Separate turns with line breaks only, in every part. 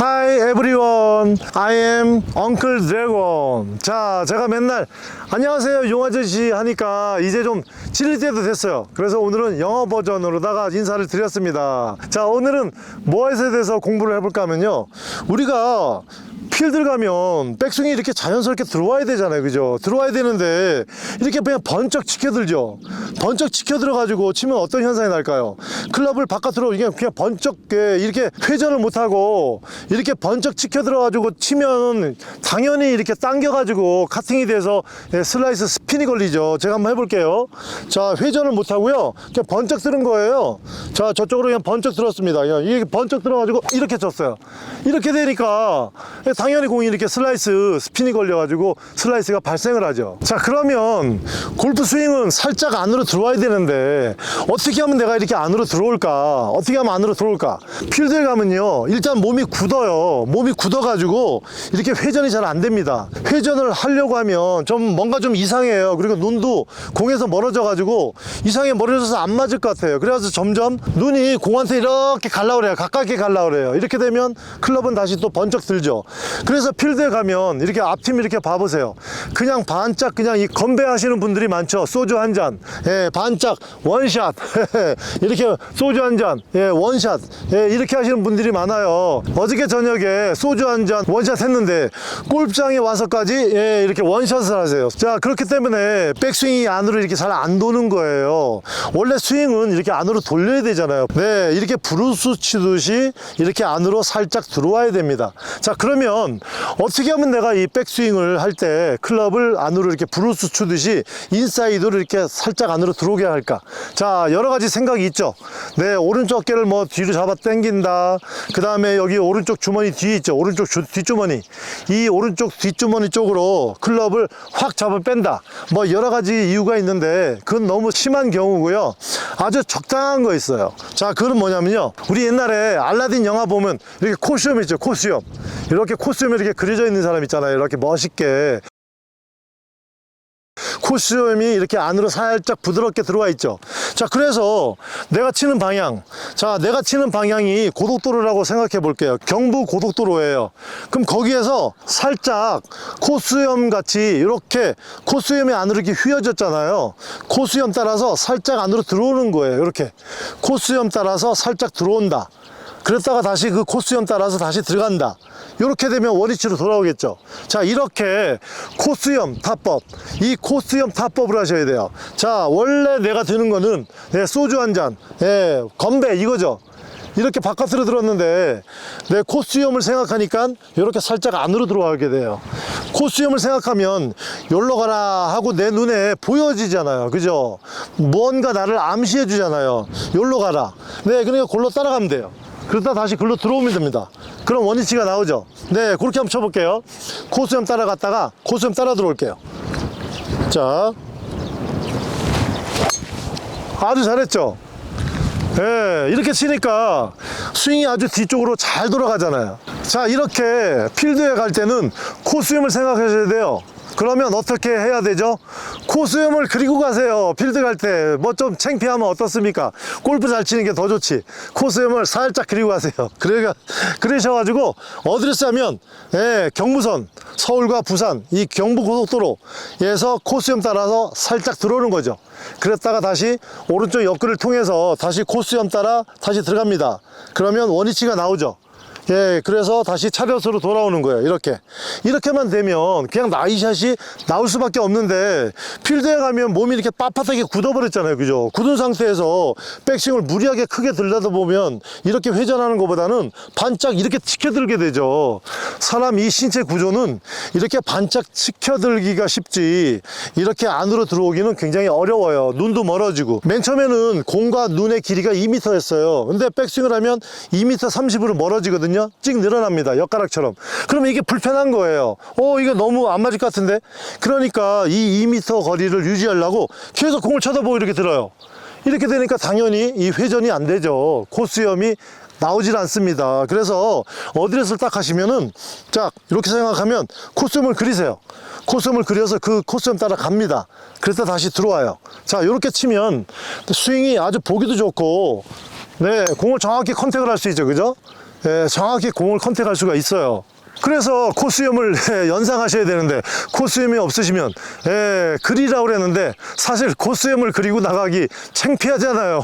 Hi everyone, I am Uncle Dragon. 자, 제가 맨날 안녕하세요 용아저씨 하니까 이제 좀 질릴 때도 됐어요. 그래서 오늘은 영어 버전으로다가 인사를 드렸습니다. 자, 오늘은 무엇에 대해서 공부를 해볼까 하면요, 우리가 필드 가면 백스윙이 이렇게 자연스럽게 들어와야 되잖아요, 그죠? 들어와야 되는데 이렇게 그냥 번쩍 치켜들죠. 번쩍 치켜들어 가지고 치면 어떤 현상이 날까요? 클럽을 바깥으로 그냥 번쩍 이렇게 회전을 못하고 이렇게 번쩍 치켜들어 가지고 치면 당연히 이렇게 당겨 가지고 카팅이 돼서 슬라이스 스핀이 걸리죠. 제가 한번 해볼게요. 자, 회전을 못하고요, 그냥 번쩍 들은 거예요. 자, 저쪽으로 그냥 번쩍 들었습니다. 이게 번쩍 들어 가지고 이렇게 쳤어요. 이렇게 되니까 당연히 공이 이렇게 슬라이스 스핀이 걸려가지고 슬라이스가 발생을 하죠. 자, 그러면 골프 스윙은 살짝 안으로 들어와야 되는데 어떻게 하면 내가 이렇게 안으로 들어올까? 어떻게 하면 안으로 들어올까? 필드에 가면요, 일단 몸이 굳어요. 몸이 굳어가지고 이렇게 회전이 잘 안 됩니다. 회전을 하려고 하면 좀 뭔가 좀 이상해요. 그리고 눈도 공에서 멀어져가지고 이상하게 멀어져서 안 맞을 것 같아요. 그래서 점점 눈이 공한테 이렇게 가려고 그래요. 가깝게 가려고 그래요. 이렇게 되면 클럽은 다시 또 번쩍 들죠. 그래서 필드에 가면 이렇게 앞팀 이렇게 봐보세요. 그냥 반짝 그냥 이 건배하시는 분들이 많죠. 소주 한 잔, 반짝 원샷 이렇게 소주 한 잔, 원샷, 이렇게 하시는 분들이 많아요. 어저께 저녁에 소주 한 잔 원샷 했는데 골프장에 와서까지 이렇게 원샷을 하세요. 자, 그렇기 때문에 백스윙이 안으로 이렇게 잘 안 도는 거예요. 원래 스윙은 이렇게 안으로 돌려야 되잖아요. 네, 이렇게 브루스 치듯이 이렇게 안으로 살짝 들어와야 됩니다. 자, 그러면 어떻게 하면 내가 이 백스윙을 할 때 클럽을 안으로 이렇게 브루스 치듯이 인사이드로 이렇게 살짝 안으로 들어오게 할까? 자, 여러 가지 생각이 있죠. 네, 오른쪽 어깨를 뭐 뒤로 잡아 당긴다. 그 다음에 여기 오른쪽 주머니 뒤에 있죠. 오른쪽 뒷주머니. 이 오른쪽 뒷주머니 쪽으로 클럽을 확 잡아 뺀다. 뭐 여러 가지 이유가 있는데 그건 너무 심한 경우고요. 아주 적당한 거 있어요. 자, 그건 뭐냐면요, 우리 옛날에 알라딘 영화 보면 이렇게 코수염 있죠. 코수염. 이렇게 코수염이 이렇게 그려져 있는 사람 있잖아요. 이렇게 멋있게 코수염이 이렇게 안으로 살짝 부드럽게 들어와 있죠. 자, 그래서 내가 치는 방향, 자, 내가 치는 방향이 고속도로라고 생각해 볼게요. 경부 고속도로예요. 그럼 거기에서 살짝 코수염 같이 이렇게 코수염이 안으로 이렇게 휘어졌잖아요. 코수염 따라서 살짝 안으로 들어오는 거예요. 이렇게 코수염 따라서 살짝 들어온다. 그랬다가 다시 그 코수염 따라서 다시 들어간다. 이렇게 되면 원위치로 돌아오겠죠. 자, 이렇게 코수염 타법, 이 코수염 타법을 하셔야 돼요. 자, 원래 내가 드는 거는 소주 한 잔, 건배 이거죠. 이렇게 바깥으로 들었는데 내 코수염을 생각하니까 이렇게 살짝 안으로 들어가게 돼요. 코수염을 생각하면 여기로 가라 하고 내 눈에 보여지잖아요, 그죠? 뭔가 나를 암시해 주잖아요. 여기로 가라. 네, 그러니까 골로 따라가면 돼요. 그러다 다시 글로 들어오면 됩니다. 그럼 원위치가 나오죠. 네, 그렇게 한번 쳐볼게요. 코수염 따라갔다가 코수염 따라 들어올게요. 자, 아주 잘했죠. 이렇게 치니까 스윙이 아주 뒤쪽으로 잘 돌아가잖아요. 자, 이렇게 필드에 갈 때는 코수염을 생각하셔야 돼요. 그러면 어떻게 해야 되죠? 코수염을 그리고 가세요. 필드 갈 때 뭐 좀 창피하면 어떻습니까? 골프 잘 치는 게 더 좋지. 코수염을 살짝 그리고 가세요. 그러셔가지고 어디로 쓰면 경부선, 서울과 부산 이 경부고속도로에서 코수염 따라서 살짝 들어오는 거죠. 그랬다가 다시 오른쪽 옆구리를 통해서 다시 코수염 따라 다시 들어갑니다. 그러면 원위치가 나오죠. 그래서 다시 차렷으로 돌아오는 거예요. 이렇게만 되면 그냥 나이샷이 나올 수밖에 없는데, 필드에 가면 몸이 이렇게 빳빳하게 굳어버렸잖아요, 그죠? 굳은 상태에서 백스윙을 무리하게 크게 들려다 보면 이렇게 회전하는 것보다는 반짝 이렇게 치켜들게 되죠. 사람 이 신체 구조는 이렇게 반짝 치켜들기가 쉽지 이렇게 안으로 들어오기는 굉장히 어려워요. 눈도 멀어지고. 맨 처음에는 공과 눈의 길이가 2m였어요 근데 백스윙을 하면 2m 30으로 멀어지거든요. 찍 늘어납니다. 엿가락처럼. 그러면 이게 불편한 거예요. 이거 너무 안 맞을 것 같은데. 그러니까 이 2m 거리를 유지하려고 계속 공을 쳐다보고 이렇게 들어요. 이렇게 되니까 당연히 이 회전이 안 되죠. 코수염이 나오질 않습니다. 그래서 어드레스를 딱 하시면은, 자, 이렇게 생각하면 코수염을 그리세요. 코수염을 그려서 그 코수염 따라 갑니다. 그래서 다시 들어와요. 자, 이렇게 치면 스윙이 아주 보기도 좋고, 네, 공을 정확히 컨택을 할 수 있죠, 그죠? 정확히 공을 컨택할 수가 있어요. 그래서 코스염을 연상하셔야 되는데 코스염이 없으시면 그리라고 그랬는데 사실 코스염을 그리고 나가기 창피하잖아요.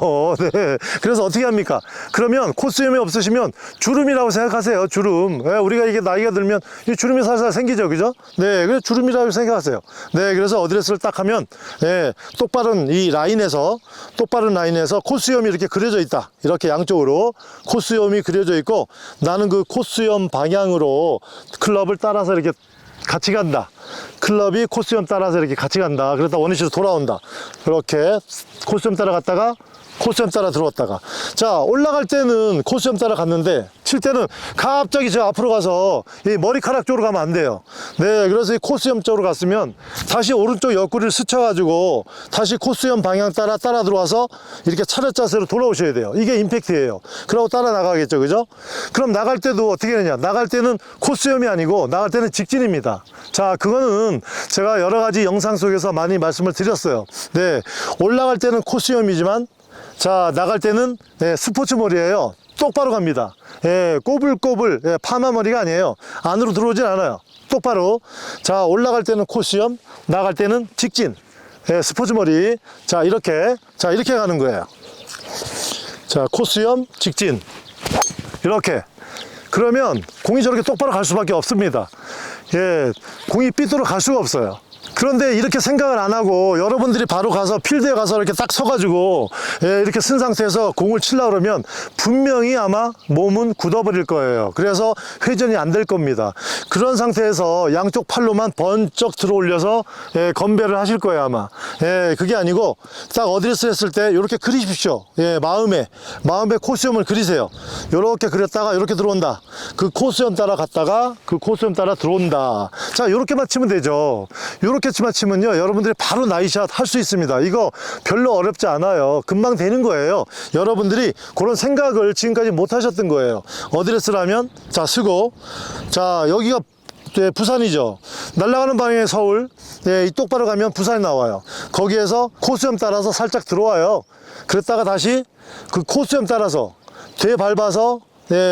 네. 그래서 어떻게 합니까? 그러면 코스염이 없으시면 주름이라고 생각하세요. 주름. 우리가 이게 나이가 들면 이 주름이 살살 생기죠, 그죠? 네, 그래서 주름이라고 생각하세요. 네, 그래서 어드레스를 딱 하면 똑바른 이 라인에서 똑바른 라인에서 코스염이 이렇게 그려져 있다. 이렇게 양쪽으로 코스염이 그려져 있고 나는 그 코스염 방향으로 클럽을 따라서 이렇게 같이 간다. 클럽이 코스염 따라서 이렇게 같이 간다. 그러다 원위치로 돌아온다. 이렇게 코스염 따라 갔다가 코스염 따라 들어왔다가 자 올라갈 때는 코스염 따라 갔는데 칠 때는 갑자기 저 앞으로 가서 이 머리카락 쪽으로 가면 안 돼요. 네, 그래서 이 코스염 쪽으로 갔으면 다시 오른쪽 옆구리를 스쳐 가지고 다시 코스염 방향 따라 들어와서 이렇게 차렷 자세로 돌아오셔야 돼요. 이게 임팩트예요. 그러고 따라 나가겠죠, 그죠? 그럼 나갈 때도 어떻게 되냐? 나갈 때는 코스염이 아니고 나갈 때는 직진입니다. 자, 그거는 제가 여러 가지 영상 속에서 많이 말씀을 드렸어요. 네, 올라갈 때는 코스염이지만 자, 나갈 때는 스포츠 머리예요. 똑바로 갑니다. 꼬불꼬불 파마 머리가 아니에요. 안으로 들어오진 않아요. 똑바로. 자, 올라갈 때는 코스염, 나갈 때는 직진. 스포츠 머리. 자, 이렇게 가는 거예요. 자, 코스염, 직진. 이렇게. 그러면 공이 저렇게 똑바로 갈 수밖에 없습니다. 공이 삐뚤어 갈 수가 없어요. 그런데 이렇게 생각을 안 하고 여러분들이 바로 가서 필드에 가서 이렇게 딱 서가지고 이렇게 쓴 상태에서 공을 치려고 그러면 분명히 아마 몸은 굳어버릴 거예요. 그래서 회전이 안 될 겁니다. 그런 상태에서 양쪽 팔로만 번쩍 들어 올려서 건배를 하실 거예요, 아마. 그게 아니고 딱 어드레스 했을 때 이렇게 그리십시오. 마음에 코스염을 그리세요. 이렇게 그렸다가 이렇게 들어온다. 그 코스염 따라 갔다가 그 코스염 따라 들어온다. 자, 이렇게만 치면 되죠. 이렇게만 치면요, 여러분들이 바로 나이샷 할 수 있습니다. 이거 별로 어렵지 않아요. 금방 되는 거예요. 여러분들이 그런 생각을 지금까지 못 하셨던 거예요. 어드레스라면 자, 쓰고 자, 여기가 부산이죠. 날아가는 방향의 서울. 이 똑바로 가면 부산이 나와요. 거기에서 코스염 따라서 살짝 들어와요. 그랬다가 다시 그 코스염 따라서 되밟아서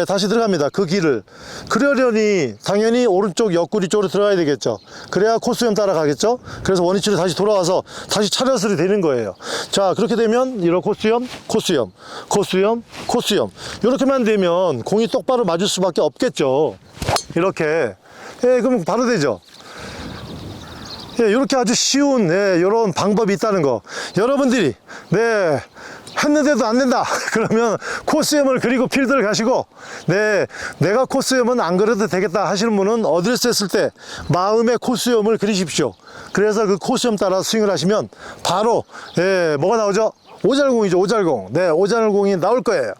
다시 들어갑니다. 그 길을. 그러려니 당연히 오른쪽 옆구리 쪽으로 들어가야 되겠죠. 그래야 코스염 따라가겠죠. 그래서 원위치로 다시 돌아와서 다시 차렷으로 되는 거예요. 자, 그렇게 되면 이런 코스염 이렇게만 되면 공이 똑바로 맞을 수밖에 없겠죠. 이렇게. 그럼 바로 되죠. 이렇게 아주 쉬운 이런 방법이 있다는 거 여러분들이 했는데도 안 된다 그러면 코스염을 그리고 필드를 가시고 내가 코스염은 안 그려도 되겠다 하시는 분은 어드레스 했을 때 마음에 코스염을 그리십시오. 그래서 그 코스염 따라 스윙을 하시면 바로 뭐가 나오죠? 오잘공이죠. 오잘공. 오잘공이 나올 거예요.